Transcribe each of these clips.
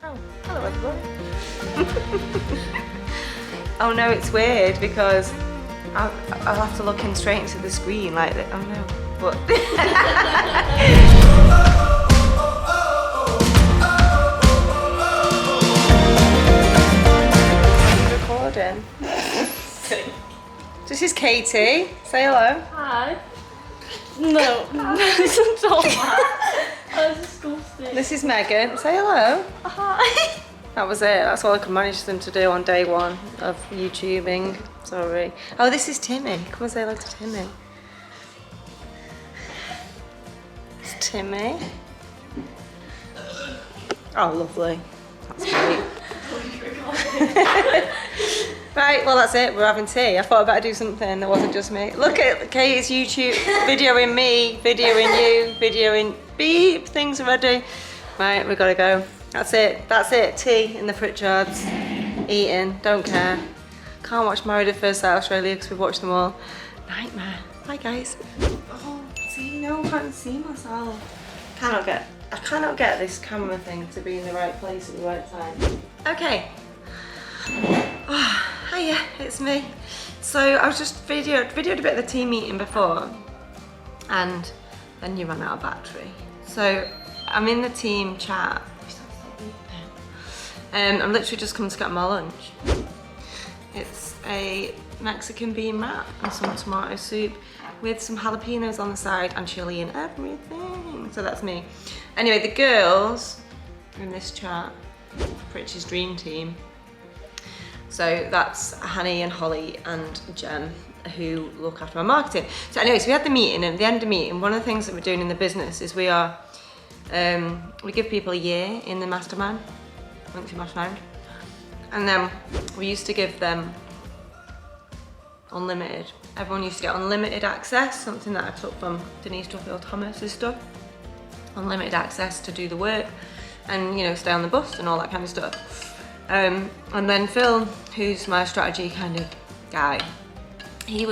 Oh, hello everybody. Oh no, it's weird because I'll have to look in straight into the screen like that. Oh no, but. Recording. This is Katie. Say hello. Hi. No, it's not that. That's disgusting. This is Megan. Say hello. Hi. That was it. That's all I could manage them to do on day one of YouTubing. Sorry. Oh, this is Timmy. Come and say hello to Timmy. It's Timmy. Oh, lovely. That's great. Right, well that's it. We're having tea. I thought I'd better do something that wasn't just me. Look at Katie's YouTube, videoing me, videoing you, videoing beep. Things are ready. Right, we gotta go. That's it. That's it. Tea in the Pritchards. Eating. Don't care. Can't watch Married at First Sight Australia because we've watched them all. Nightmare. Bye guys. Oh, see, no, I can't see myself. I cannot get this camera thing to be in the right place at the right time. Okay. Oh, hiya, it's me. So I was just videoed a bit of the team meeting before, and then you ran out of battery. So I'm in the team chat. I'm literally just come to get my lunch. It's a Mexican bean wrap and some tomato soup with some jalapenos on the side and chili and everything. So that's me. Anyway, the girls in this chat, Pritchard's dream team. So that's Hanny and Holly and Jen who look after my marketing. So anyway, so we had the meeting, and at the end of the meeting, one of the things that we're doing in the business is we give people a year in the Mastermind, monthly Mastermind, and then we used to give them unlimited. Everyone used to get unlimited access, something that I took from Denise Duffield-Thomas's stuff. Unlimited access to do the work and, you know, stay on the bus and all that kind of stuff. And then Phil, who's my strategy kind of guy, he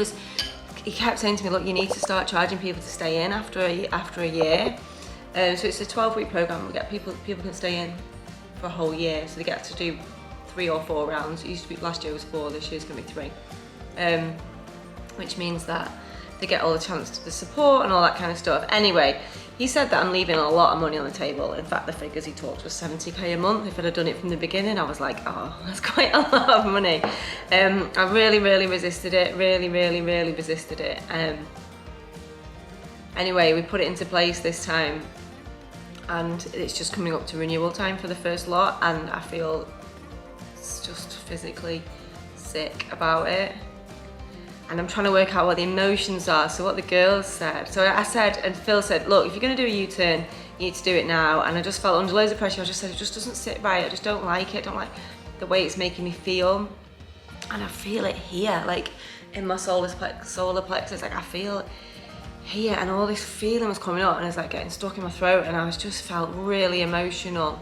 kept saying to me, look, you need to start charging people to stay in after a year. So it's a 12-week program. We get people can stay in for a whole year, so they get to do 3 or 4 rounds. It used to be, last year was 4, this year's gonna be 3. Which means that they get all the chance to the support and all that kind of stuff. Anyway, he said that I'm leaving a lot of money on the table. In fact, the figures he talked was 70k a month. If I'd have done it from the beginning, I was like, oh, that's quite a lot of money. I really resisted it, really resisted it. Anyway, we put it into place this time, and it's just coming up to renewal time for the first lot, and I feel just physically sick about it. And I'm trying to work out what the emotions are. So what the girls said. So I said, and Phil said, look, if you're gonna do a U-turn, you need to do it now. And I just felt under loads of pressure. I just said, it just doesn't sit right. I just don't like it. I don't like the way it's making me feel. And I feel it here, like in my solar plexus, like I feel it here, and all this feeling was coming up, and it's like getting stuck in my throat, and I was just felt really emotional.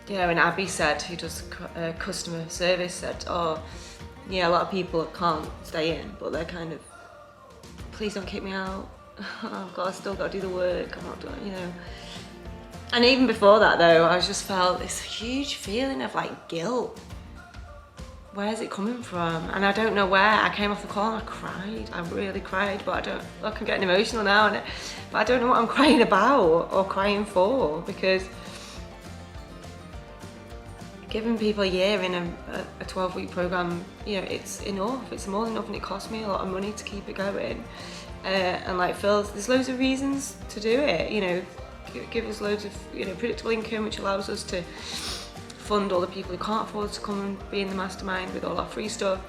You know, and Abby said, who does customer service, said, oh, yeah, a lot of people can't stay in, but they're kind of, please don't kick me out. I still got to do the work. I'm not doing, you know. And even before that, though, I just felt this huge feeling of like guilt. Where's it coming from? And I don't know where. I came off the call and I cried. I really cried, but I'm getting emotional now, but I don't know what I'm crying about or crying for, because giving people a year in a 12-week program, you know, it's enough. It's more than enough, and it cost me a lot of money to keep it going. And like Phil's, there's loads of reasons to do it. You know, give us loads of, you know, predictable income, which allows us to fund all the people who can't afford to come and be in the Mastermind with all our free stuff.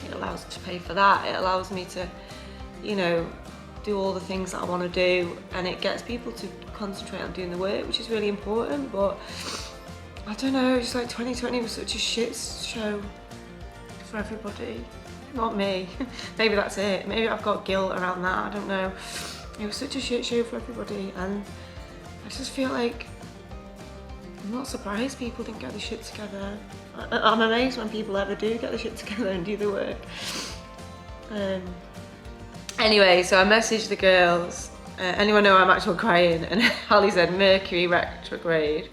It allows us to pay for that. It allows me to, you know, do all the things that I want to do, and it gets people to concentrate on doing the work, which is really important. But I don't know, just like 2020 was such a shit show for everybody. Not me. Maybe that's it. Maybe I've got guilt around that, I don't know. It was such a shit show for everybody, and I just feel like I'm not surprised people didn't get the shit together. I'm amazed when people ever do get the shit together and do the work. Anyway, so I messaged the girls anyone know I'm actually crying? And Holly said Mercury retrograde.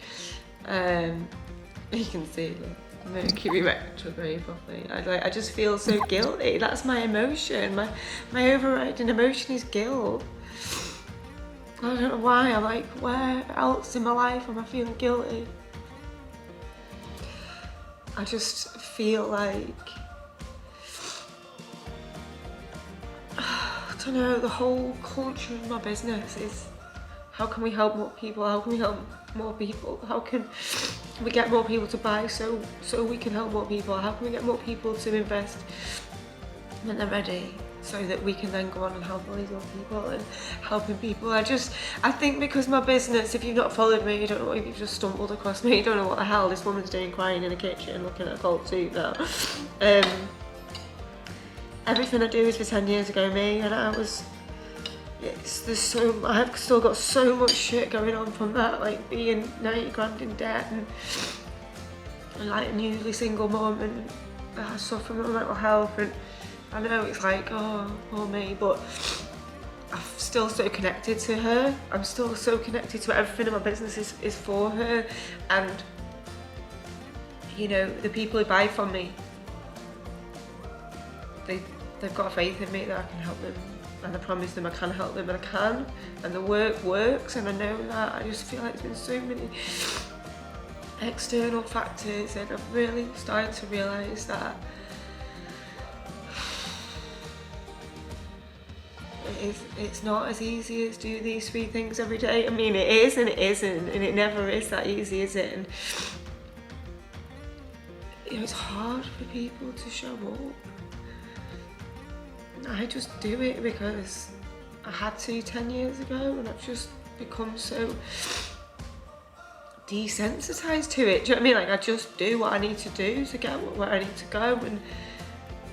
You can see the Mercury retrograde properly. I just feel so guilty. That's my emotion. My overriding emotion is guilt. I don't know why. I'm like, where else in my life am I feeling guilty? I just feel like, I don't know, the whole culture of my business is, how can we help more people? How can we help more people? How can we get more people to buy so we can help more people? How can we get more people to invest when they're ready, so that we can then go on and help all these other people and helping people? I think because my business, if you've not followed me, you don't know, if you've just stumbled across me, you don't know what the hell this woman's doing, crying in a kitchen looking at a cold soup now. Everything I do is for 10 years ago me, and I've still got so much shit going on from that, like being 90 grand in debt and like a newly single mum, and suffering with mental health, and I know it's like, oh, poor me, but I'm still so connected to her. I'm still so connected to everything in my business is for her. And, you know, the people who buy from me, they've got faith in me that I can help them. And I promise them I can help them, and I can. And the work works, and I know that. I just feel like there's been so many external factors, and I've really started to realise that it's not as easy as do these 3 things every day. I mean, it is and it isn't, and it never is that easy, is it? And you know, it's hard for people to show up. I just do it because I had to 10 years ago, and I've just become so desensitized to it. Do you know what I mean? Like, I just do what I need to do to get where I need to go, and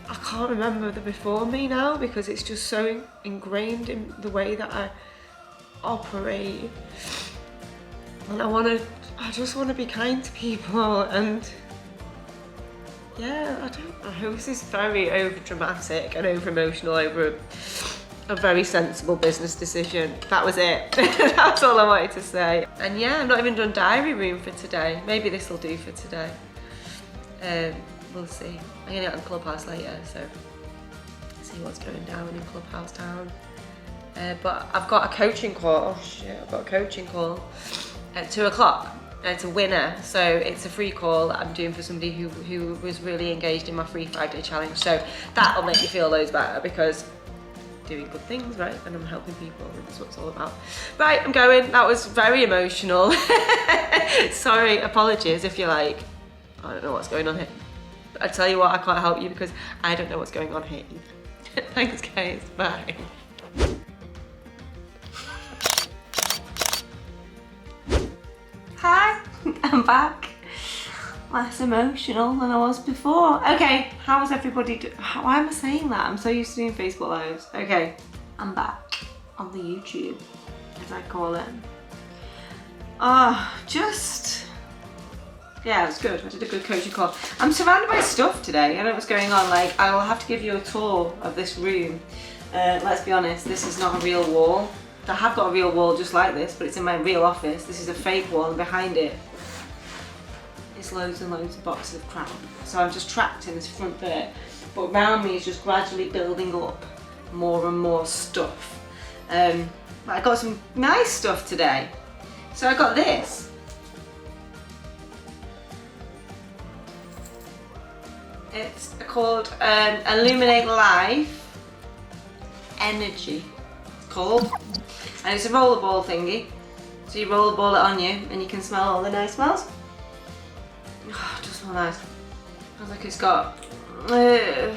I can't remember the before me now, because it's just so ingrained in the way that I operate. And I just want to be kind to people, and yeah, I don't know, this is very over dramatic and over emotional over a very sensible business decision. That was it. That's all I wanted to say. And yeah, I've not even done diary room for today. Maybe this will do for today. We'll see. I'm gonna get on Clubhouse later, so see what's going down in Clubhouse town. But I've got a coaching call. Oh shit, I've got a coaching call at 2 o'clock. And it's a winner, so it's a free call that I'm doing for somebody who was really engaged in my free 5-day challenge. So that'll make you feel loads better, because I'm doing good things, right? And I'm helping people, and that's what it's all about. Right, I'm going. That was very emotional. Sorry, apologies if you're like, I don't know what's going on here. I tell you what, I can't help you because I don't know what's going on here either. Thanks guys, bye. Hi, I'm back. Less emotional than I was before. Okay, how's everybody why am I saying that? I'm so used to doing Facebook Lives. Okay, I'm back on the YouTube, as I call it. Yeah, it was good. I did a good coaching call. I'm surrounded by stuff today. I don't know what's going on. Like, I will have to give you a tour of this room. Let's be honest, this is not a real wall. I have got a real wall just like this, but it's in my real office. This is a fake wall, and behind it is loads and loads of boxes of crap. So I'm just trapped in this front bit. But around me is just gradually building up more and more stuff. But I got some nice stuff today. So I got this. It's called Illuminate Life Energy. It's called. And it's a rollerball thingy. So you rollerball it on you and you can smell all the nice smells. Oh, it does smell nice. Feels like it's got, I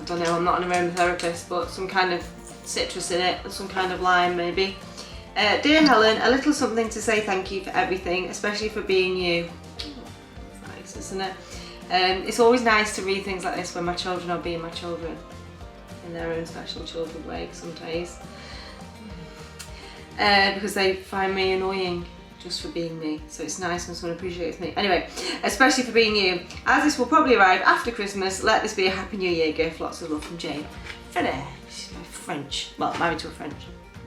don't know, I'm not an aromatherapist, but some kind of citrus in it, or some kind of lime maybe. Dear Helen, a little something to say thank you for everything, especially for being you. That's nice, isn't it? It's always nice to read things like this when my children are being my children in their own special children way some days. Because they find me annoying just for being me. So it's nice when someone appreciates me. Anyway, especially for being you. As this will probably arrive after Christmas, let this be a Happy New Year gift. Lots of love from Jane. French. Well, married to a French.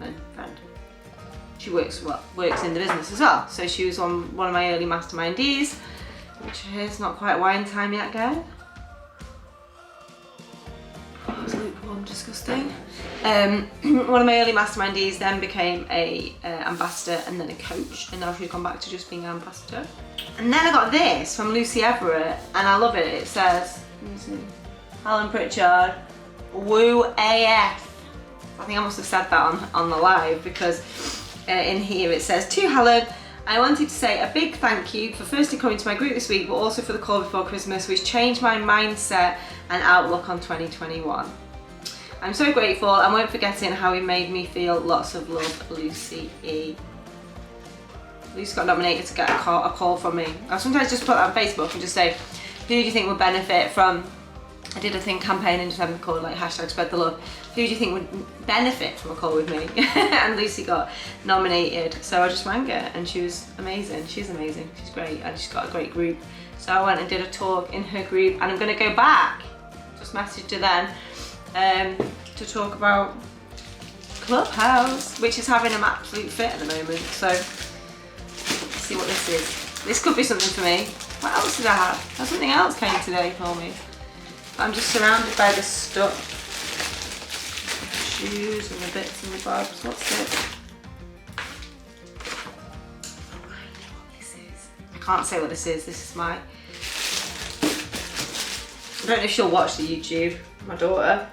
gentleman friend. She works in the business as well. So she was on one of my early mastermindees, which is not quite wine time yet, girl. Oh, it's lukewarm, disgusting. One of my early mastermindees then became a ambassador and then a coach, and now she's gone back to just being an ambassador. And then I got this from Lucy Everett, and I love it. It says, let me see, Helen Pritchard, woo AF. I think I must have said that on the live, because in here it says, to Helen, I wanted to say a big thank you for firstly coming to my group this week, but also for the call before Christmas, which changed my mindset and outlook on 2021. I'm so grateful and won't forget how it made me feel. Lots of love, Lucy E. Lucy got nominated to get a call from me. I sometimes just put that on Facebook and just say, who do you think would benefit from, I did a campaign in December called like #spread the love. Who do you think would benefit from a call with me? And Lucy got nominated. So I just rang her and she was amazing. She's amazing, she's great, and she's got a great group. So I went and did a talk in her group, and I'm gonna go back, just messaged her then, to talk about Clubhouse, which is having an absolute fit at the moment. So let's see what this is. This could be something for me. What else did I have? Oh, something else came today for me. I'm just surrounded by this stuff. Shoes and the bits and the bobs. What's it? I know what this is. I can't say what this is. This is my... I don't know if she'll watch the YouTube, my daughter,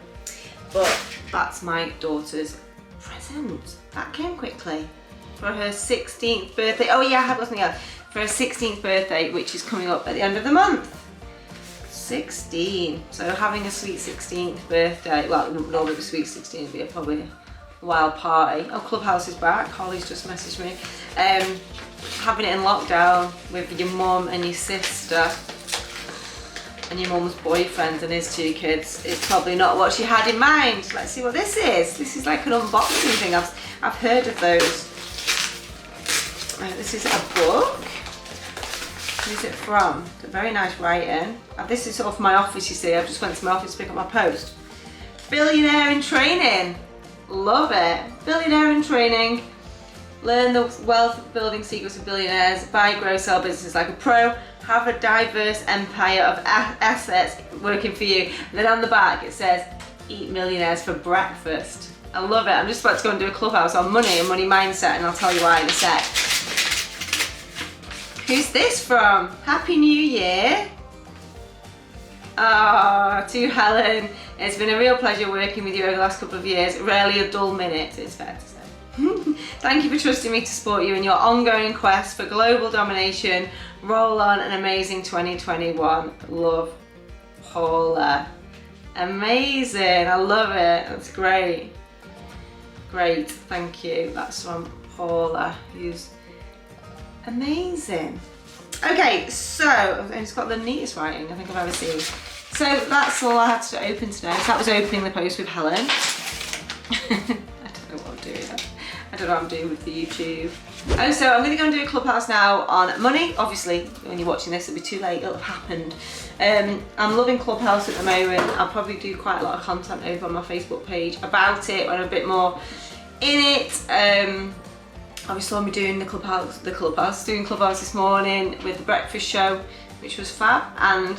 but that's my daughter's present. That came quickly. For her 16th birthday. Oh yeah, I have something else. For her 16th birthday, which is coming up at the end of the month. 16. So having a sweet 16th birthday. Well, normally a sweet 16 would be probably a wild party. Oh, Clubhouse is back. Holly's just messaged me. Having it in lockdown with your mum and your sister and your mum's boyfriend and his 2 kids is probably not what she had in mind. Let's see what this is. This is like an unboxing thing. I've heard of those. This is a book. Who's it from? It's a very nice writing. This is off my office, you see. I just went to my office to pick up my post. Billionaire in Training. Love it. Billionaire in Training. Learn the wealth building secrets of billionaires. Buy, grow, sell businesses like a pro. Have a diverse empire of assets working for you. And then on the back it says, eat millionaires for breakfast. I love it. I'm just about to go and do a Clubhouse on money and money mindset, and I'll tell you why in a sec. Who's this from? Happy New Year. Oh, to Helen. It's been a real pleasure working with you over the last couple of years. Rarely a dull minute, it's fair to say. Thank you for trusting me to support you in your ongoing quest for global domination. Roll on an amazing 2021. Love, Paula. Amazing, I love it. That's great. Great, thank you. That's from Paula, who's amazing. Okay, so it's got the neatest writing I think I've ever seen. So that's all I had to open today. So that was opening the post with Helen. I don't know what I'm doing. I don't know what I'm doing with the YouTube. Oh, so I'm going to go and do a Clubhouse now on money. Obviously, when you're watching this, it'll be too late. It'll have happened. I'm loving Clubhouse at the moment. I'll probably do quite a lot of content over on my Facebook page about it, when I'm a bit more in it. Obviously, I'll be doing doing Clubhouse this morning with the breakfast show, which was fab, and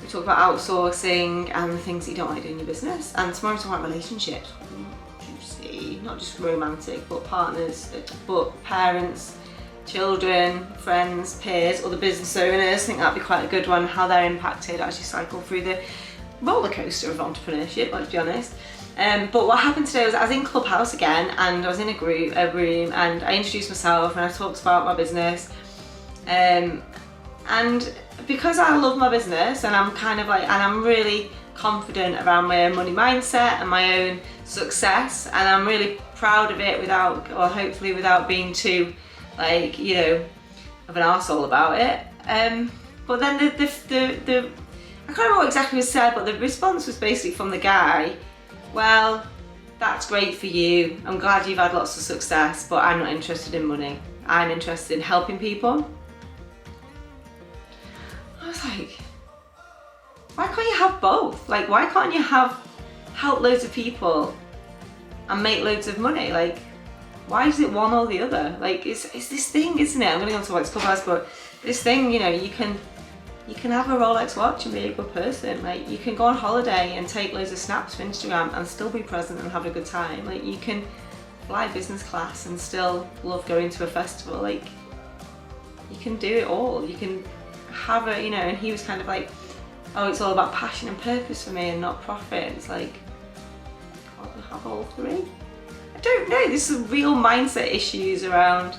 we talked about outsourcing and the things that you don't want to do in your business. And tomorrow we talk about relationships. Juicy, not just romantic, but partners, but parents, children, friends, peers, other business owners. I think that'd be quite a good one, how they're impacted as you cycle through the roller coaster of entrepreneurship, let's be honest. But what happened today was I was in Clubhouse again, and I was in a room, and I introduced myself and I talked about my business. And because I love my business and I'm kind of like, and I'm really confident around my own money mindset and my own success, and I'm really proud of it without, or hopefully without being too, like, you know, of an arsehole about it. But then the I can't remember what exactly was said, but the response was basically from the guy, well, that's great for you. I'm glad you've had lots of success, but I'm not interested in money. I'm interested in helping people. I was like, why can't you have both? Like, why can't you help loads of people and make loads of money. Like, why is it one or the other? Like, it's this thing, isn't it? I'm going to go on to Wax Clubhouse, but this thing, you know, you can have a Rolex watch and be a good person. Like, you can go on holiday and take loads of snaps for Instagram and still be present and have a good time. Like, you can fly business class and still love going to a festival. Like, you can do it all. You can have a, you know, and he was kind of like, oh, it's all about passion and purpose for me and not profit. It's like, can't we have all three? I don't know, there's some real mindset issues around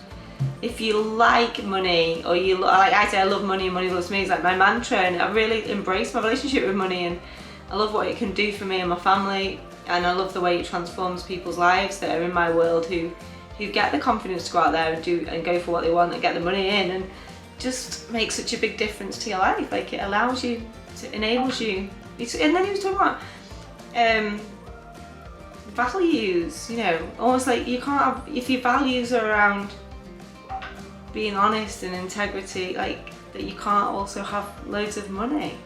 if you like money, or you like I say I love money and money loves me. It's like my mantra, and I really embrace my relationship with money, and I love what it can do for me and my family, and I love the way it transforms people's lives that are in my world who get the confidence to go out there and do and go for what they want and get the money in, and just make such a big difference to your life. Like, it allows you, it enables you. And then he was talking about values, you know, almost like you can't have, if your values are around being honest and integrity, like, that you can't also have loads of money.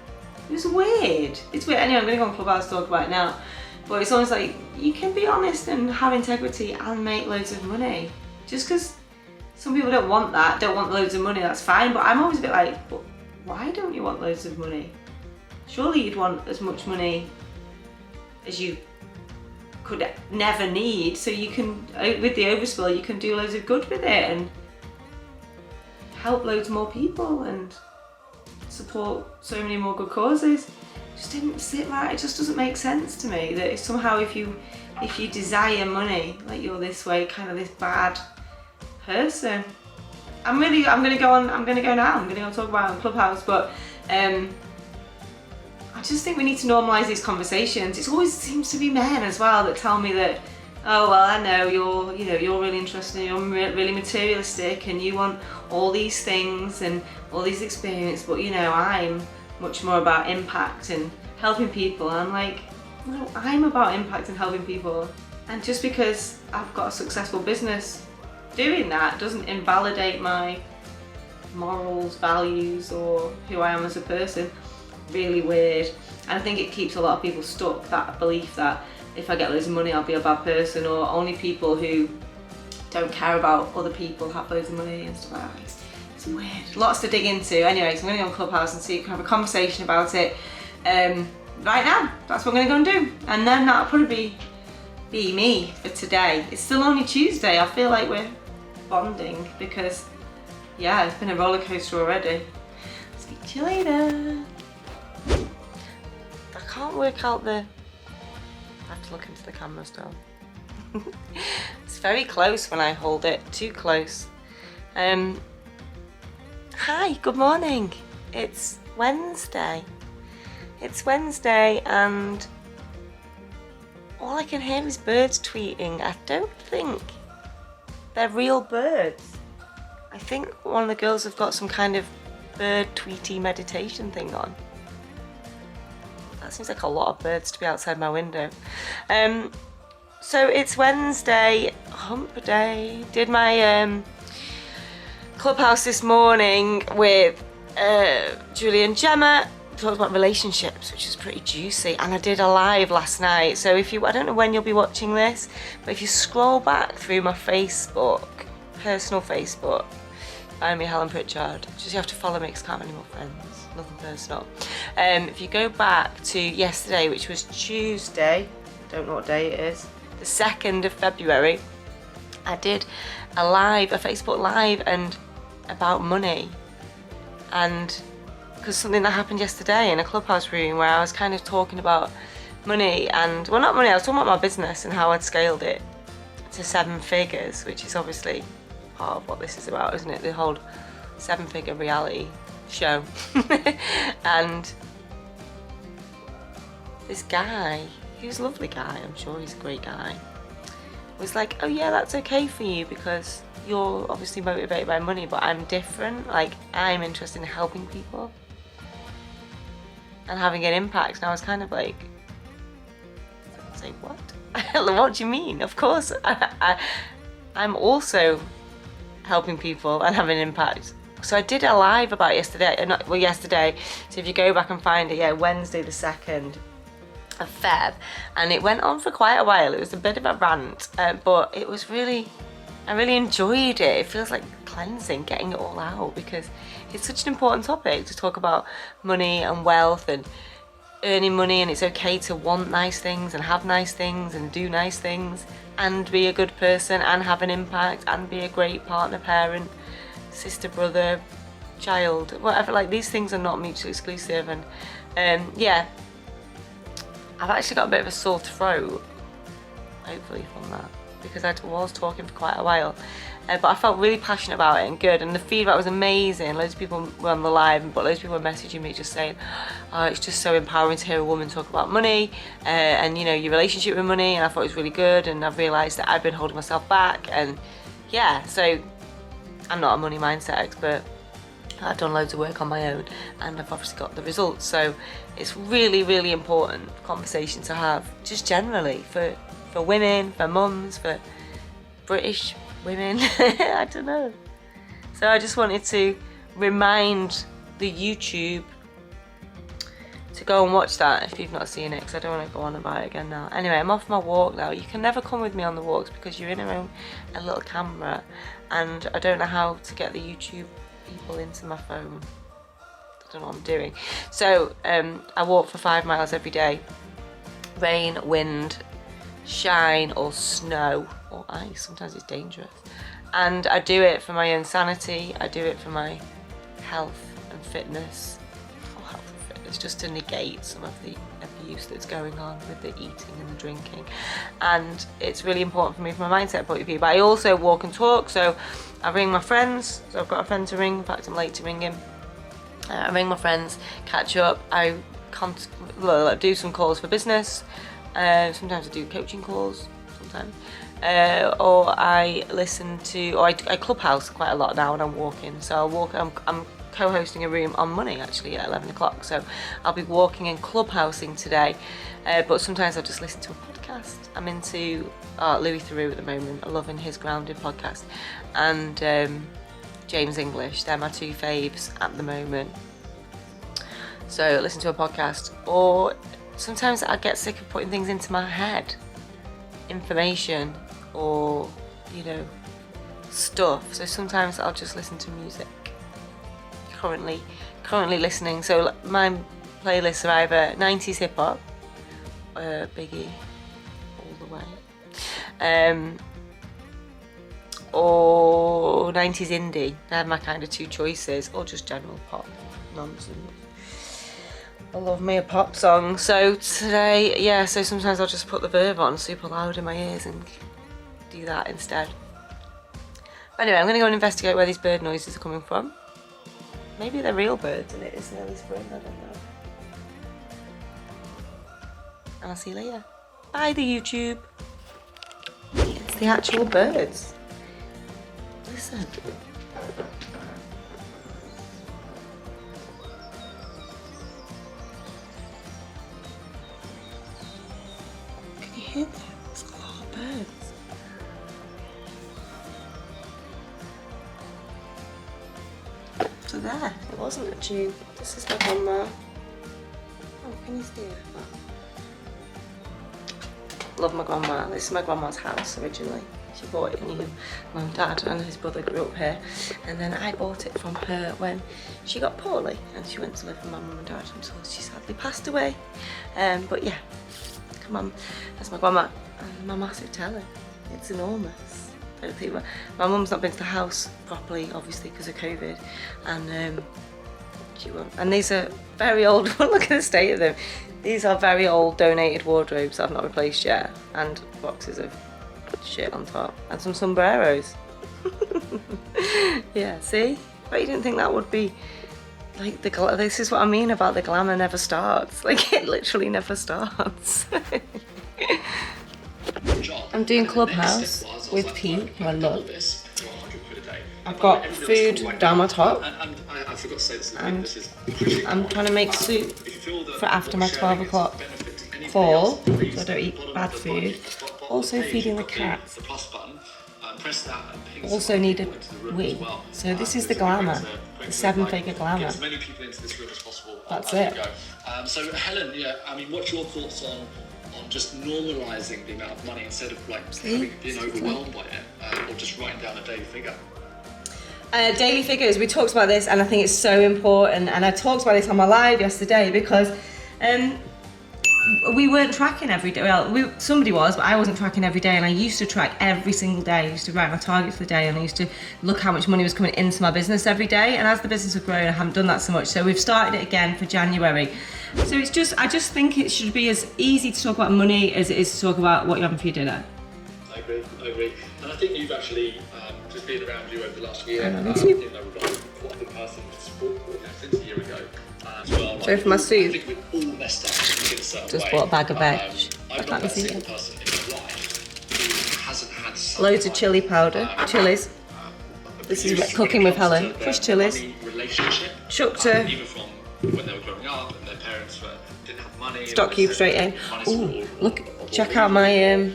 It was weird. It's weird. Anyway, I'm going to go on Clubhouse to talk about it now. But it's almost like you can be honest and have integrity and make loads of money. Just because some people don't want that, don't want loads of money, that's fine. But I'm always a bit like, but why don't you want loads of money? Surely you'd want as much money as you could never need, so you can, with the overspill, you can do loads of good with it and help loads more people and support so many more good causes. It just didn't sit right. It just doesn't make sense to me that somehow if you desire money, like, you're this way, kind of this bad person. I'm gonna go now. I'm gonna go talk about it on Clubhouse, but I just think we need to normalise these conversations. It always seems to be men as well that tell me that, oh well, I know you're really interested, you're really materialistic, and you want all these things and all these experiences, but you know, I'm much more about impact and helping people. And I'm like, no, I'm about impact and helping people. And just because I've got a successful business doing that doesn't invalidate my morals, values, or who I am as a person. Really weird. And I think it keeps a lot of people stuck, that belief that if I get loads of money I'll be a bad person, or only people who don't care about other people have loads of money and stuff like that. It's weird. Lots to dig into. Anyway, so I'm going to go on Clubhouse and see if we can have a conversation about it right now. That's what I'm going to go and do. And then that'll probably be me for today. It's still only Tuesday. I feel like we're bonding because, yeah, it's been a roller coaster already. Speak to you later. I can't work out I have to look into the camera still. It's very close when I hold it, too close. Hi, good morning. It's Wednesday. And all I can hear is birds tweeting. I don't think they're real birds. I think one of the girls have got some kind of bird tweety meditation thing on. That seems like a lot of birds to be outside my window. So it's Wednesday, hump day. Did my Clubhouse this morning with Julie and Gemma. Talked about relationships, which is pretty juicy, and I did a live last night. So if you, I don't know when you'll be watching this, but if you scroll back through my Facebook, personal Facebook, find me Helen Pritchard. Just you have to follow me because I can't have any more friends, nothing personal. If you go back to yesterday, which was Tuesday, don't know what day it is, the 2nd of February, I did a Facebook live and about money, and because something that happened yesterday in a Clubhouse room where I was kind of talking about money, and well, not money, I was talking about my business and how I'd scaled it to 7 figures, which is obviously part of what this is about, isn't it? The whole 7-figure reality show. And this guy, he was a lovely guy, I'm sure he's a great guy, was like, oh yeah, that's okay for you because you're obviously motivated by money, but I'm different. Like, I'm interested in helping people and having an impact. And I was kind of like, say what? What do you mean? Of course, I'm also helping people and having an impact. So I did a live about yesterday. So if you go back and find it, yeah, Wednesday the 2nd, of Feb, and it went on for quite a while. It was a bit of a rant, but it was really, I really enjoyed it. It feels like cleansing, getting it all out, because it's such an important topic to talk about money and wealth and earning money, and it's okay to want nice things and have nice things and do nice things and be a good person and have an impact and be a great partner, parent, sister, brother, child, whatever. Like, these things are not mutually exclusive. And yeah, I've actually got a bit of a sore throat, hopefully from that, because I was talking for quite a while, but I felt really passionate about it and good, and the feedback was amazing. Loads of people were on the live, but loads of people were messaging me just saying, oh, it's just so empowering to hear a woman talk about money and, you know, your relationship with money, and I thought it was really good, and I've realised that I've been holding myself back. And yeah, so I'm not a money mindset expert. I've done loads of work on my own, and I've obviously got the results, so it's really, really important conversation to have, just generally, for women, for mums, for British women. I don't know. So I just wanted to remind the YouTube to go and watch that if you've not seen it, because I don't want to go on about it again now. Anyway, I'm off my walk now. You can never come with me on the walks because you're in a little camera, and I don't know how to get the YouTube people into my phone. I don't know what I'm doing. So I walk for 5 miles every day. Rain, wind, shine or snow or ice. Sometimes it's dangerous. And I do it for my own sanity. I do it for my health and fitness. Or health and fitness, just to negate some of the abuse that's going on with the eating and the drinking. And it's really important for me from a mindset point of view. But I also walk and talk. So I ring my friends. So I've got a friend to ring. In fact, I'm late to ring him. I ring my friends, catch up. I do some calls for business. Sometimes I do coaching calls, sometimes. Or I listen to, or I Clubhouse quite a lot now when I'm walking. So I'm co-hosting a room on money actually at 11 o'clock. So I'll be walking and clubhousing today. But sometimes I'll just listen to a podcast. I'm into Louis Theroux at the moment. I'm loving his Grounded podcast. And James English. They're my two faves at the moment. So listen to a podcast. Or sometimes I get sick of putting things into my head. Information or, you know, stuff. So sometimes I'll just listen to music. Currently listening. So my playlists are either 90s hip hop, Biggie, all the way, or 90s indie. They're my kind of two choices, or just general pop nonsense. I love me a pop song. So today, yeah, so sometimes I'll just put the Verve on super loud in my ears and do that instead. But anyway, I'm going to go and investigate where these bird noises are coming from. Maybe they're real birds and it is early spring, I don't know. And I'll see you later. Bye, the YouTube. It's the actual birds. Listen. Can you hear that? There's a lot of birds. So there, it wasn't a tube. This is my grandma. Oh, can you see it? Oh. Love my grandma. This is my grandma's house originally. She bought it new. My dad and his brother grew up here, and then I bought it from her when she got poorly and she went to live with my mum and dad until she sadly passed away. But yeah, come on, that's my grandma and my massive telly. It's enormous. I don't think my mum's not been to the house properly, obviously because of COVID, and she won't. And these are very old. Look at the state of them. These are very old donated wardrobes I've not replaced yet, and boxes of shit on top, and some sombreros. Yeah, see? But you didn't think that would be like this is what I mean about the glamour never starts. Like, it literally never starts. I'm doing Clubhouse with Pete, who I love. I've got food down my top, and I'm trying to make soup for after my 12 o'clock call, so I don't eat bad food. Also feeding the cat. Also need a wee. So this is the glamour. seven-figure glamour. Get as many people into this room as possible. That's it. So Helen, yeah, I mean, what's your thoughts on just normalising the amount of money instead of like being overwhelmed by it, or just writing down a daily figure? Daily figures, we talked about this, and I think it's so important, and I talked about this on my live yesterday because we weren't tracking every day. Well, somebody was, but I wasn't tracking every day, and I used to track every single day. I used to write my targets for the day, and I used to look how much money was coming into my business every day, and as the business has grown, I haven't done that so much, so we've started it again for January. So it's just, I just think it should be as easy to talk about money as it is to talk about what you're having for your dinner. I agree. And I think you've actually, just been around you over the last year, we've got quite a good person to support since a year ago as well. So for my soup, I think we've all messed up in a certain just way. bought a bag of veg. I've not met a single person in my life who hasn't had some Loads of chili powder, chilies. This is cooking with Helen, fresh chilies. Chucked her. Even from when they were growing up and their parents didn't have money. Stock cube straight in. Ooh, look, check out my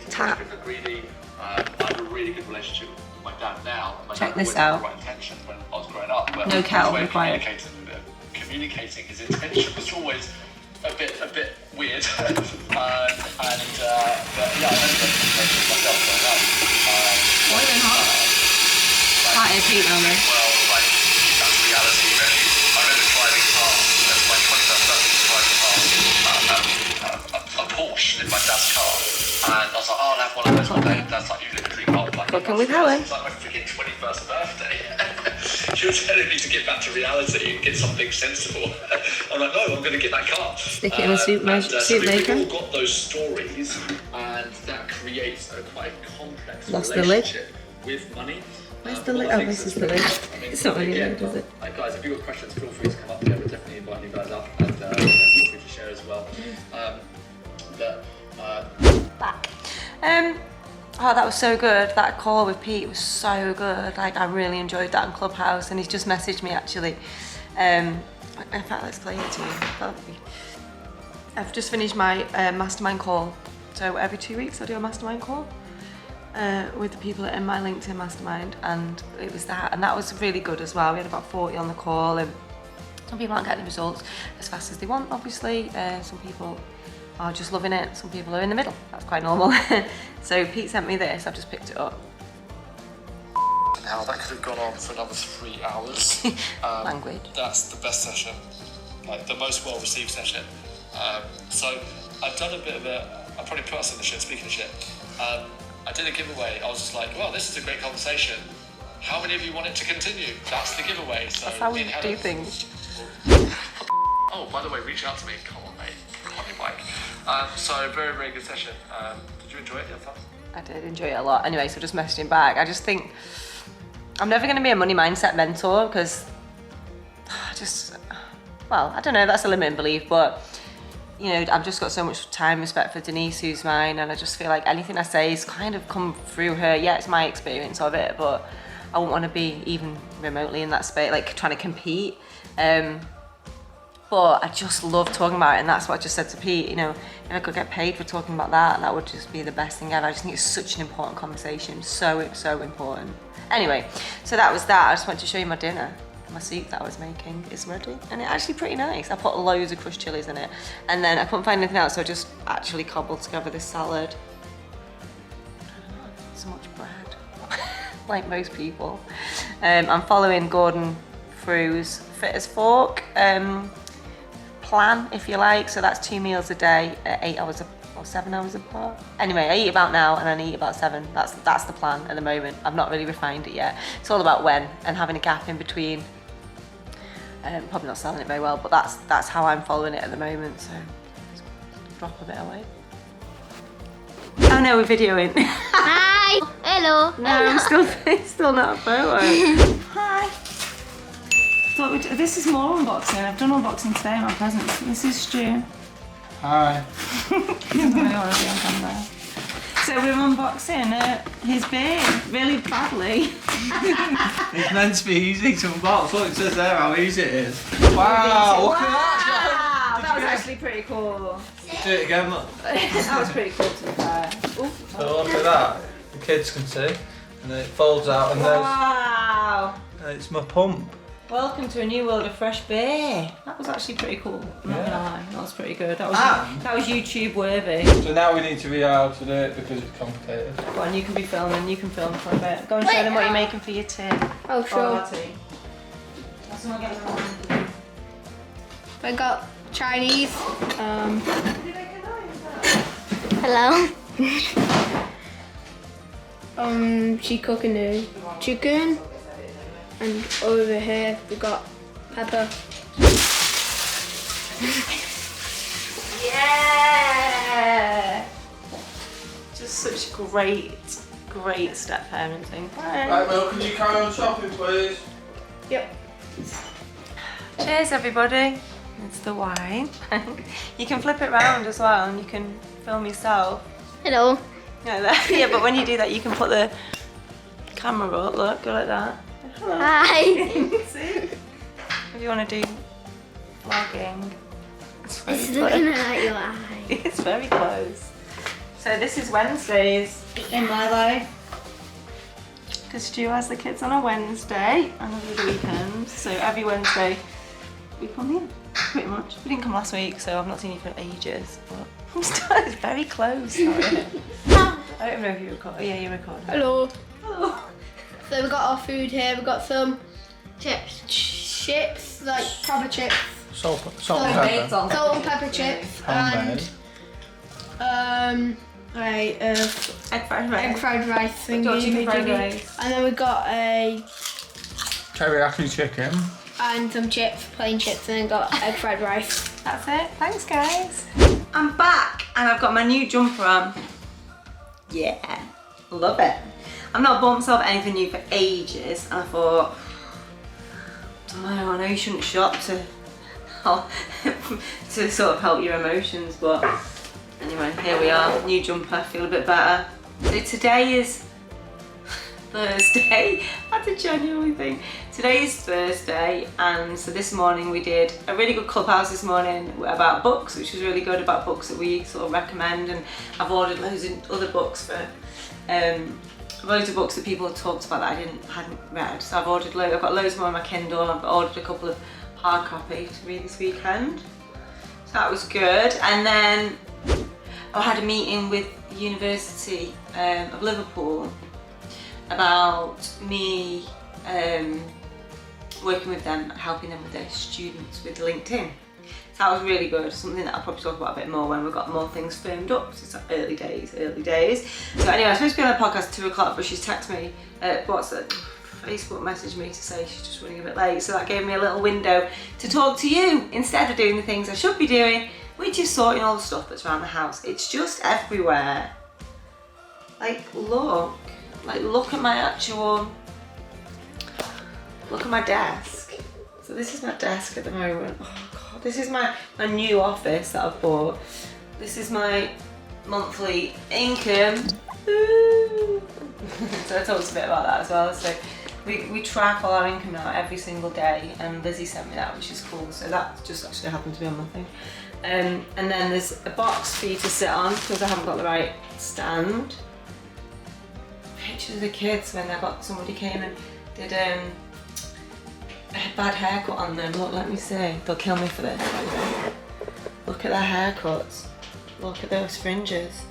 tap. I have a really good relationship with my dad now. My Check dad this always had out. the right intention when I was growing up. But No kettle required. Communicating his intention was always a bit weird. But yeah, I remember communicating myself growing up. Boiling hot. Can't hear Pete on this. Well, like, that's reality. I remember driving past, that's my 21st birthday, driving past a Porsche in my dad's car. And I was like, oh, I'll have one of those one day. That's like, you live a dream old. Like, Cooking with Helen. It's like my freaking 21st birthday. You're telling me to get back to reality and get something sensible. I'm like, no, I'm going to get that car. Stick it in a soup maker. We've all got those stories, and that creates a quite complex relationship with money. Where's the lid? Oh, this is the lid. It's not really loud, is it? Guys, if you've got questions, feel free to come up here. We'll definitely invite you guys up, and feel free to share as well. Back. Oh, that was so good. That call with Pete was so good. Like, I really enjoyed that on Clubhouse, and he's just messaged me actually. In fact, let's play it to you. I've just finished my mastermind call. So every 2 weeks I do a mastermind call with the people in my LinkedIn mastermind, and it was that, and that was really good as well. We had about 40 on the call, and some people aren't getting the results as fast as they want, obviously. Some people are just loving it, some people are in the middle. That's quite normal. So Pete sent me this, I've just picked it up. Now that could have gone on for another 3 hours. Language. That's the best session, like the most well-received session. So I've done a bit of I probably put us in the shit, speaking of shit. I did a giveaway. I was just like, well, this is a great conversation. How many of you want it to continue? That's the giveaway. So that's how we do things. Oh, by the way, reach out to me. Come on, mate. Come on your bike. So very, very good session. Did you enjoy it? I did enjoy it a lot. Anyway, so just messaging back. I just think I'm never going to be a money mindset mentor because well, I don't know, that's a limiting belief, but you know, I've just got so much time, respect for Denise, who's mine, and I just feel like anything I say is kind of come through her. Yeah, it's my experience of it, but I wouldn't want to be even remotely in that space, like trying to compete. But I just love talking about it, and that's what I just said to Pete, you know, if I could get paid for talking about that would just be the best thing ever. I just think it's such an important conversation, so important. Anyway, so that was that. I just wanted to show you my dinner. My soup that I was making is ready, and it's actually pretty nice. I put loads of crushed chilies in it, and then I couldn't find anything else, so I just actually cobbled together this salad. So much bread, like most people. I'm following Gordon Fru's Fit as Fork plan, if you like. So that's 2 meals a day at 8 hours or 7 hours apart. Anyway, I eat about now and then I eat about 7. That's the plan at the moment. I've not really refined it yet. It's all about when and having a gap in between. Probably not selling it very well, but that's how I'm following it at the moment. So drop a bit away. Oh no, we're videoing. Hi. Hello. No, I'm still not a photo. Hi. This is more unboxing. I've done unboxing today, my presents. This is Stu. Hi. So we're unboxing his beard really badly. It's meant to be easy to unbox. Look, it says there how easy it is. Wow, look at that. That was actually pretty cool. Do it again, look. That was pretty cool to be fair. So look at that. The kids can see. And then it folds out and there's... Wow. It's my pump. Welcome to a new world of fresh beer. That was actually pretty cool. I'm not gonna lie, that was pretty good. That was YouTube worthy. So now we need to read how to do it because it's complicated. Go on, you can be filming. You can film for a bit. Go and show them what you're making for your tea. Oh, sure. Or tea. Someone get them. I got Chinese. Hello. She cooking the chicken, and over here we got pepper. Yeah. Just such great step parenting. Right, Will, can you carry on shopping, please? Yep. Cheers, everybody. It's the wine. You can flip it round as well, and you can film yourself. Hello. Yeah, but when you do that, you can put the camera up. Look, go like that. Hello. Hi. See? If you want to do vlogging, It's looking at your eye. it's very close. So this is Wednesdays in my life. Because Stu has the kids on a Wednesday and over the weekend. So every Wednesday we come here, pretty much. We didn't come last week, so I've not seen you for ages. But it's very close. Sorry. I don't know if you record. Yeah, you record. Hello. Oh. So we got our food here. We got some chips, like proper chips. Salt Salt and pepper. Salt and pepper chips. Homemade. And Egg fried rice. egg fried rice thingy. Chicken fried rice. And then we got a Teriyaki chicken. and some chips, plain chips, and then got egg fried rice. That's it. Thanks, guys. I'm back and I've got my new jumper on. Yeah, love it. I've not bought myself anything new for ages, and I thought, I know you shouldn't shop to sort of help your emotions, but anyway, here we are, new jumper, feel a bit better. So today is Thursday. That's a genuine thing. Today is Thursday, and so this morning we did a really good Clubhouse this morning about books, which was really good, about books that we sort of recommend, and I've ordered loads of other books for loads of books that people have talked about that I hadn't read. So I've ordered I've got loads more on my Kindle. I've ordered a couple of hard copy to read this weekend. So that was good. And then I had a meeting with the University of Liverpool about me working with them, helping them with their students with LinkedIn. So that was really good, something that I'll probably talk about a bit more when we've got more things firmed up. So it's early days. So anyway, I'm supposed to be on the podcast at 2 o'clock, but she's texted me, Facebook messaged me to say she's just running a bit late. So that gave me a little window to talk to you instead of doing the things I should be doing, which is sorting all the stuff that's around the house. It's just everywhere. Look at my look at my desk. So this is my desk at the moment. Oh God, this is my new office that I've bought. This is my monthly income. Ooh. So I talked a bit about that as well. So we track all our income now every single day, and Lizzie sent me that, which is cool. So that just actually happened to be on my thing. And then there's a box for you to sit on because I haven't got the right stand. Pictures of the kids when somebody came and did a bad haircut on them. Look, let me see. They'll kill me for this. Look at their haircuts. Look at those fringes.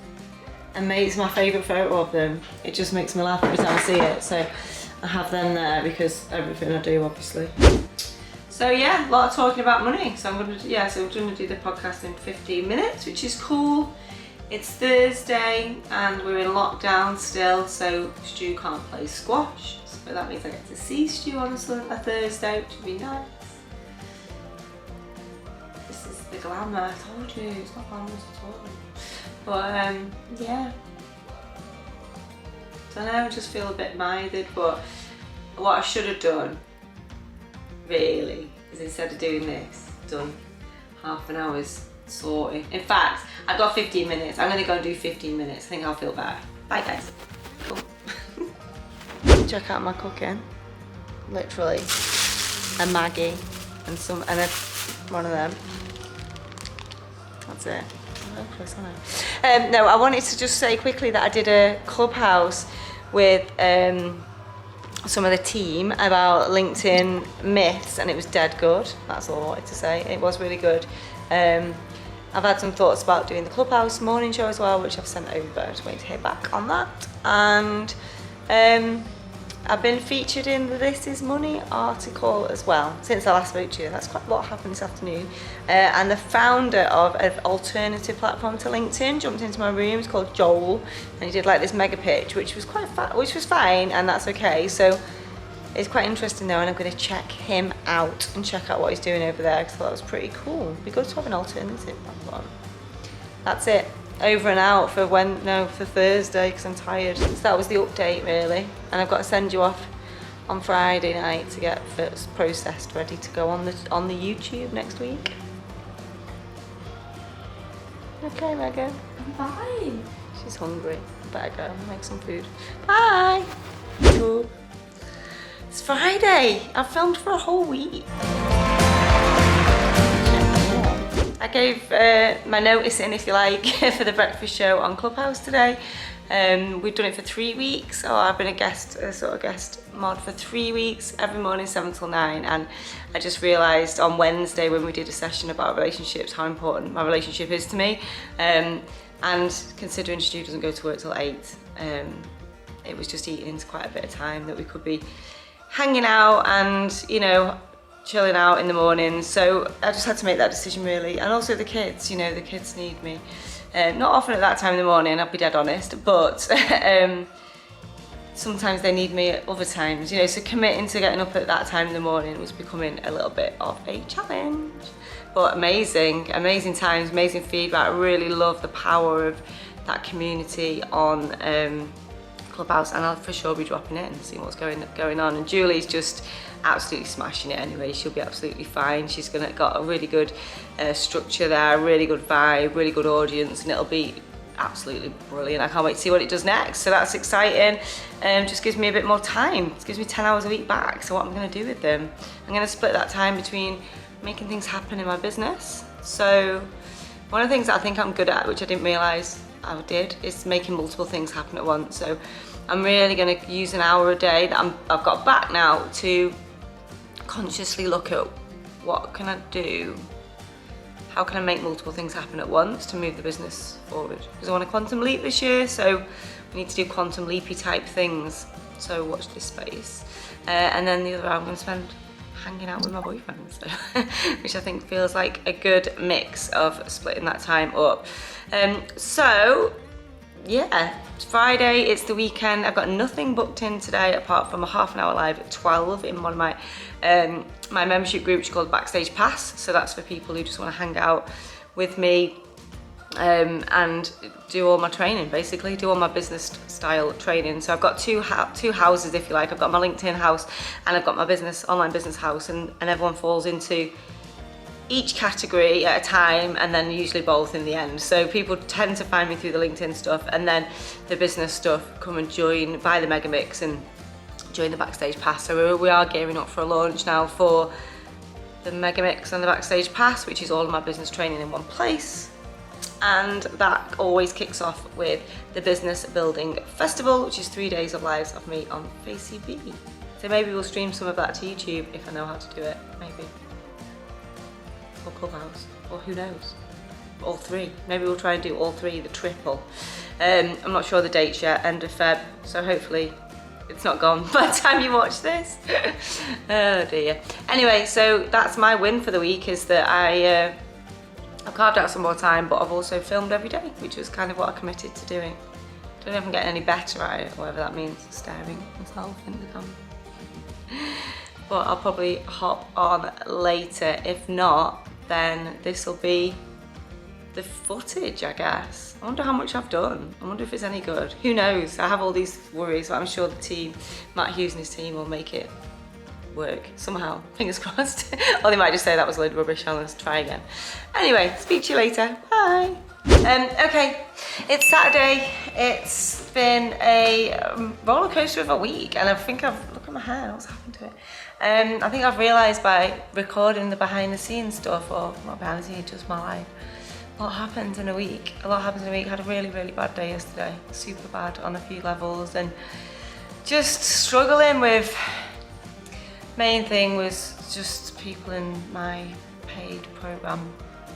And it's my favourite photo of them. It just makes me laugh every time I see it. So I have them there because everything I do, obviously. So yeah, a lot of talking about money. So we're gonna do the podcast in 15 minutes, which is cool. It's Thursday and we're in lockdown still, so Stu can't play squash. So that means I get to see Stu on a Thursday, which would be nice. This is the glamour, I told you, it's not glamorous at all. But yeah. Don't know, I just feel a bit mithered, but what I should have done, really, is instead of doing this, done half an hour's sorting. In fact, I've got 15 minutes. I'm gonna go and do 15 minutes. I think I'll feel better. Bye guys. Cool. Check out my cooking. Literally a Maggie and one of them. That's it. No, I wanted to just say quickly that I did a Clubhouse with some of the team about LinkedIn myths, and it was dead good. That's all I wanted to say. It was really good. I've had some thoughts about doing the Clubhouse morning show as well, which I've sent over. Just waiting to hear back on that. And I've been featured in the This Is Money article as well since I last spoke to you. That's quite a lot happened this afternoon. And the founder of an alternative platform to LinkedIn jumped into my room. It's called Joel, and he did like this mega pitch, which was which was fine, and that's okay. So it's quite interesting though, and I'm going to check him out and check out what he's doing over there because I thought it was pretty cool. It'd be good to have an alternative platform. That's it. Over and out for for Thursday because I'm tired. So that was the update really, and I've got to send you off on Friday night to get first processed, ready to go on the YouTube next week. Okay, Megan. I'm fine. She's hungry. Better go make some food. Bye. Cool. It's Friday. I've filmed for a whole week. I gave my notice in, if you like, for the breakfast show on Clubhouse today. We've done it for 3 weeks. I've been a sort of guest mod for 3 weeks, every morning 7 till 9. And I just realised on Wednesday when we did a session about relationships how important my relationship is to me. And considering Stu doesn't go to work till 8, it was just eating into quite a bit of time that we could be hanging out and, you know, chilling out in the morning. So I just had to make that decision really. And also the kids, you know, the kids need me. Not often at that time in the morning, I'll be dead honest, but sometimes they need me at other times, you know, so committing to getting up at that time in the morning was becoming a little bit of a challenge. But amazing times, amazing feedback. I really love the power of that community on Clubhouse, and I'll for sure be dropping in and seeing what's going on. And Julie's just absolutely smashing it anyway. She'll be absolutely fine. She's got a really good structure there, really good vibe, really good audience, and it'll be absolutely brilliant. I can't wait to see what it does next. So that's exciting. Just gives me a bit more time. It gives me 10 hours a week back. So what I'm going to do with them, I'm going to split that time between making things happen in my business. So one of the things that I think I'm good at, which I didn't realise I did, is making multiple things happen at once. So I'm really going to use an hour a day that I've got back now to consciously look at what can I do, how can I make multiple things happen at once to move the business forward. Because I want a quantum leap this year, so we need to do quantum leapy type things. So watch this space. And then the other hour I'm going to spend hanging out with my boyfriend, so, which I think feels like a good mix of splitting that time up. So yeah, it's Friday, it's the weekend. I've got nothing booked in today apart from a half an hour live at 12 in one of my my membership group, which is called Backstage Pass. So that's for people who just want to hang out with me and do all my training, basically do all my business style training. So I've got two houses, if you like. I've got my LinkedIn house and I've got my online business house, and everyone falls into each category at a time, and then usually both in the end. So people tend to find me through the LinkedIn stuff, and then the business stuff come and join, buy the mega mix and join the Backstage Pass. So we are gearing up for a launch now for the mega mix and the Backstage Pass, which is all of my business training in one place. And that always kicks off with the Business Building Festival, which is 3 days of lives of me on FaceTV. So maybe we'll stream some of that to YouTube if I know how to do it, maybe. Or Clubhouse, or who knows, all three. Maybe we'll try and do all three, the triple. I'm not sure the dates yet, end of Feb, so hopefully it's not gone by the time you watch this. Oh dear. Anyway, so that's my win for the week, is that I've carved out some more time, but I've also filmed every day, which was kind of what I committed to doing. Don't know if I'm getting any better at it, whatever that means, staring myself in the camera. But I'll probably hop on later. If not, then this will be the footage, I guess. I wonder how much I've done. I wonder if it's any good. Who knows? I have all these worries, but I'm sure the team, Matt Hughes and his team, will make it work somehow. Fingers crossed. Or they might just say that was a load of rubbish and let's try again. Anyway, speak to you later. Bye. Okay, it's Saturday. It's been a roller coaster of a week, and I think look at my hair. What's happened to it? I think I've realised by recording the behind the scenes stuff, or not behind the scenes, just my life. A lot happens in a week. I had a really, really bad day yesterday. Super bad on a few levels, and just struggling with, main thing was just people in my paid program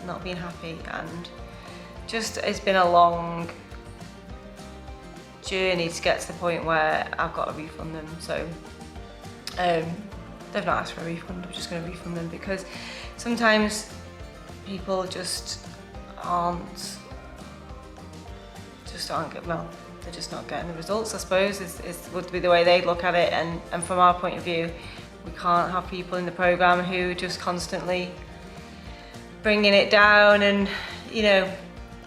not being happy, and just it's been a long journey to get to the point where I've got to refund them. So they've not asked for a refund, I'm just going to refund them, because sometimes people just aren't well, they're just not getting the results, I suppose, would be the way they'd look at it. And from our point of view, we can't have people in the program who are just constantly bringing it down. And you know,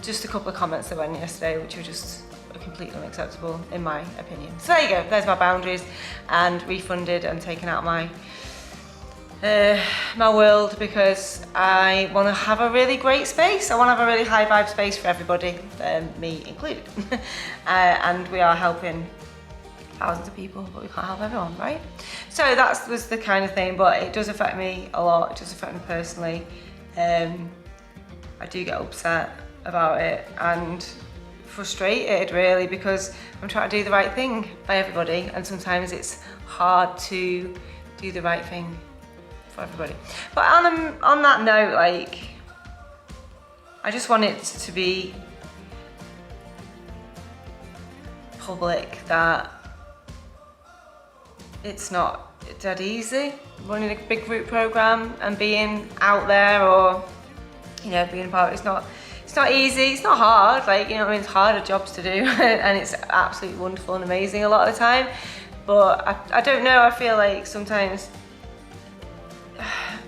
just a couple of comments that went yesterday which were just completely unacceptable in my opinion. So there you go, there's my boundaries, and refunded and taken out my my world, because I want to have a really great space. I want to have a really high vibe space for everybody, me included. And we are helping thousands of people, but we can't help everyone, right? So that was the kind of thing, but it does affect me a lot. It does affect me personally. I do get upset about it and frustrated really, because I'm trying to do the right thing by everybody, and sometimes it's hard to do the right thing for everybody. But on that note, like, I just want it to be public that it's not dead easy running a big group program and being out there, or you know, being a part of it. It's not easy, it's not hard, like, you know what I mean, it's harder jobs to do and it's absolutely wonderful and amazing a lot of the time. But I don't know, I feel like sometimes,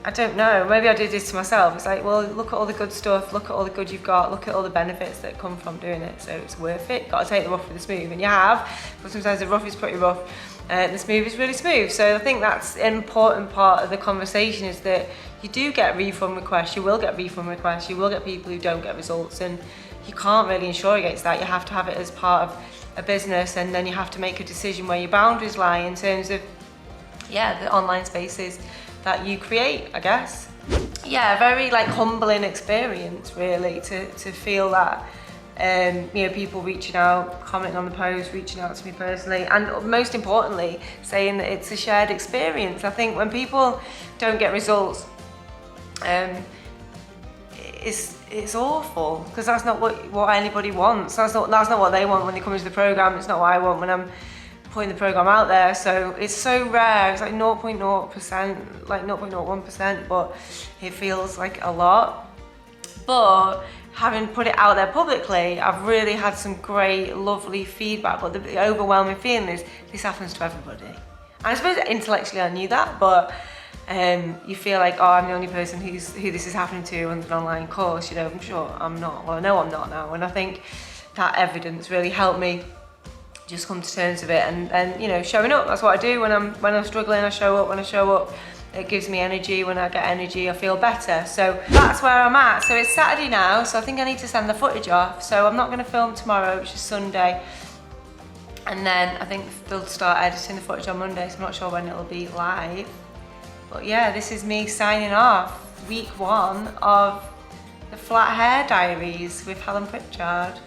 I don't know, maybe I do this to myself. It's like, well, look at all the good stuff, look at all the good you've got, look at all the benefits that come from doing it, so it's worth it. Got to take the rough with the smooth, and you have, but sometimes the rough is pretty rough, the smooth is really smooth. So I think that's an important part of the conversation, is that you do get refund requests, you will get refund requests, you will get people who don't get results, and you can't really insure against that. You have to have it as part of a business, and then you have to make a decision where your boundaries lie in terms of, yeah, the online spaces that you create, I guess. Yeah, very like humbling experience really to feel that, you know, people reaching out, commenting on the post, reaching out to me personally, and most importantly, saying that it's a shared experience. I think when people don't get results, it's awful, because that's not what anybody wants. That's not what they want when they come into the program. It's not what I want when I'm putting the program out there. So it's so rare. It's like 0.0%, like 0.01%, but it feels like a lot. But having put it out there publicly, I've really had some great, lovely feedback. But the overwhelming feeling is this happens to everybody. And I suppose intellectually I knew that, but you feel like, oh, I'm the only person who this is happening to on an online course. You know, I'm sure I'm not. Well, I know I'm not now, and I think that evidence really helped me just come to terms with it, and you know, showing up. That's what I do when I'm struggling. I show up. When I show up, it gives me energy. When I get energy, I feel better. So that's where I'm at. So it's Saturday now, so I think I need to send the footage off. So I'm not going to film tomorrow, which is Sunday, and then I think they'll start editing the footage on Monday. So I'm not sure when it'll be live. But yeah, this is me signing off week 1 of the Flat Hair Diaries with Helen Pritchard,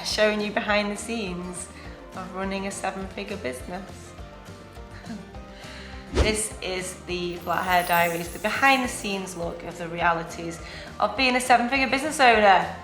showing you behind the scenes of running a 7-figure business. This is the Flat Hair Diaries, the behind the scenes look of the realities of being a 7-figure business owner.